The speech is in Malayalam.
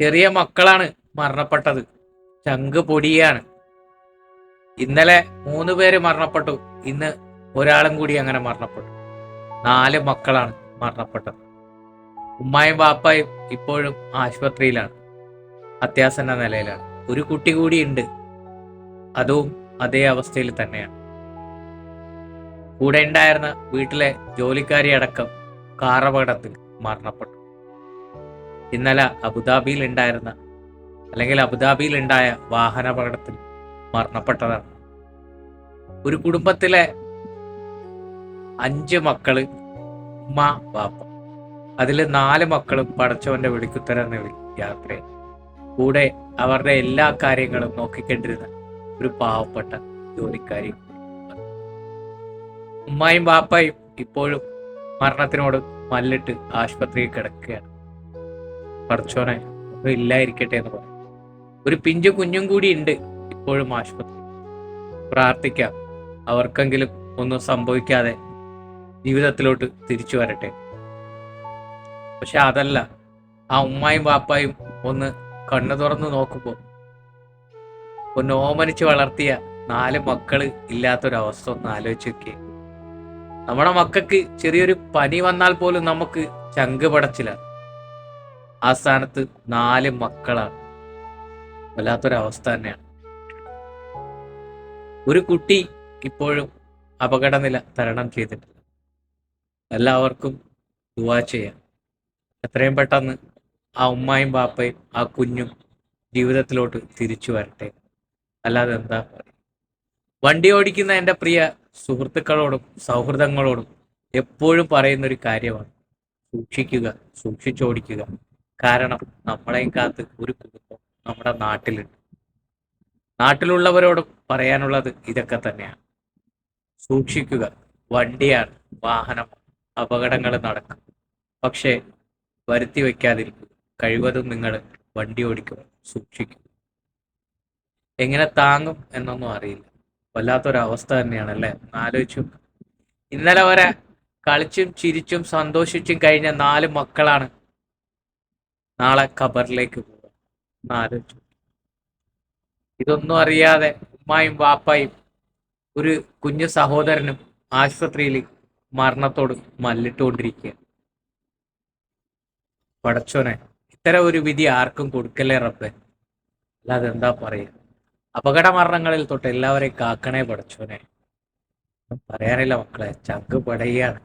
ചെറിയ മക്കളാണ് മരണപ്പെട്ടത്. ചങ്ക് പൊടിയാണ്. ഇന്നലെ 3 പേര് മരണപ്പെട്ടു. ഇന്ന് ഒരാളും കൂടി അങ്ങനെ മരണപ്പെട്ടു. 4 മക്കളാണ് മരണപ്പെട്ടത്. ഉമ്മായും വാപ്പായും ഇപ്പോഴും ആശുപത്രിയിലാണ്. അത്യാസന്ന നിലയിലാണ്. ഒരു കുട്ടി കൂടി ഉണ്ട്. അതും അതേ അവസ്ഥയിൽ തന്നെയാണ്. കൂടെ ഉണ്ടായിരുന്ന വീട്ടിലെ ജോലിക്കാരി അടക്കം കാർ അപകടത്തിൽ മരണപ്പെട്ടു. ഇന്നലെ അബുദാബിയിൽ ഉണ്ടായിരുന്ന അല്ലെങ്കിൽ അബുദാബിയിൽ ഉണ്ടായ വാഹനാപകടത്തിൽ മരണപ്പെട്ടതാണ്. ഒരു കുടുംബത്തിലെ 5 മക്കള്, ഉമ്മ വാപ്പ. അതിൽ 4 മക്കളും പടച്ചവന്റെ വെടിക്കുത്തരം യാത്ര. കൂടെ അവരുടെ എല്ലാ കാര്യങ്ങളും നോക്കിക്കൊണ്ടിരുന്ന ഒരു പാവപ്പെട്ട ജോലിക്കാരി. ഉമ്മായും വാപ്പായും ഇപ്പോഴും മരണത്തിനോട് മല്ലിട്ട് ആശുപത്രിയിൽ കിടക്കുകയാണ്. പടച്ചോനെ ഒന്നും ഇല്ലായിരിക്കട്ടെ എന്ന് പറയും. ഒരു പിഞ്ചു കുഞ്ഞും കൂടി ഉണ്ട് ഇപ്പോഴും ആശുപത്രി. പ്രാർത്ഥിക്കാം, അവർക്കെങ്കിലും ഒന്നും സംഭവിക്കാതെ ജീവിതത്തിലോട്ട് തിരിച്ചു വരട്ടെ. പക്ഷെ അതല്ല, ആ ഉമ്മായും വാപ്പായും ഒന്ന് കണ്ണു തുറന്ന് നോക്കുമ്പോൾ ഒന്ന് ഓമനിച്ച് വളർത്തിയ 4 മക്കള് ഇല്ലാത്തൊരവസ്ഥ ഒന്ന് ആലോചിച്ച് നോക്കിയേ. നമ്മുടെ മക്കൾക്ക് ചെറിയൊരു പനി വന്നാൽ പോലും നമുക്ക് ചങ്ക് പടച്ചില്ല. ആ സ്ഥാനത്ത് 4 മക്കളാണ്. വല്ലാത്തൊരവസ്ഥ തന്നെയാണ്. ഒരു കുട്ടി ഇപ്പോഴും അപകടനില തരണം ചെയ്തിട്ടില്ല. എല്ലാവർക്കും ദുആ ചെയ്യാം, എത്രയും പെട്ടെന്ന് ആ ഉമ്മായും ബാപ്പയും ആ കുഞ്ഞും ജീവിതത്തിലോട്ട് തിരിച്ചു വരട്ടെ. അല്ലാതെ എന്താ പറയുക. വണ്ടി ഓടിക്കുന്ന എൻ്റെ പ്രിയ സുഹൃത്തുക്കളോടും സൗഹൃദങ്ങളോടും എപ്പോഴും പറയുന്നൊരു കാര്യമാണ്, സൂക്ഷിക്കുക, സൂക്ഷിച്ചോടിക്കുക. കാരണം നമ്മളെയും കാത്ത് ഒരു കുടുംബം നമ്മുടെ നാട്ടിലുണ്ട്. നാട്ടിലുള്ളവരോടും പറയാനുള്ളത് ഇതൊക്കെ തന്നെയാണ്. സൂക്ഷിക്കുക. വണ്ടിയാണ്, വാഹനം, അപകടങ്ങൾ നടക്കും. പക്ഷേ വരുത്തി വയ്ക്കാതിരിക്കുക. കഴിവതും നിങ്ങൾ വണ്ടി ഓടിക്കുക, സൂക്ഷിക്കുക. എങ്ങനെ താങ്ങും എന്നൊന്നും അറിയില്ല. വല്ലാത്തൊരവസ്ഥ തന്നെയാണ് അല്ലേ. ആലോചിച്ചു, ഇന്നലെ വരെ കളിച്ചും ചിരിച്ചും സന്തോഷിച്ചും കഴിഞ്ഞ 4 മക്കളാണ് നാളെ ഖബറിലേക്ക് പോകുക. ആലോചിച്ചു, ഇതൊന്നും അറിയാതെ ഉമ്മായും വാപ്പായും ഒരു കുഞ്ഞു സഹോദരനും ആശുപത്രിയിൽ മരണത്തോട് മല്ലിട്ടുകൊണ്ടിരിക്കുക. പടച്ചോനെ, ഇത്തരം ഒരു വിധി ആർക്കും കൊടുക്കല്ലേ റബ്ബേ. അല്ലാതെ എന്താ പറയുക. അപകട മരണങ്ങളിൽ തൊട്ട് എല്ലാവരെയും കാക്കണേ പടച്ചോനെ. പറയാനില്ല മക്കളെ, ചങ്ക് പടയാണ്.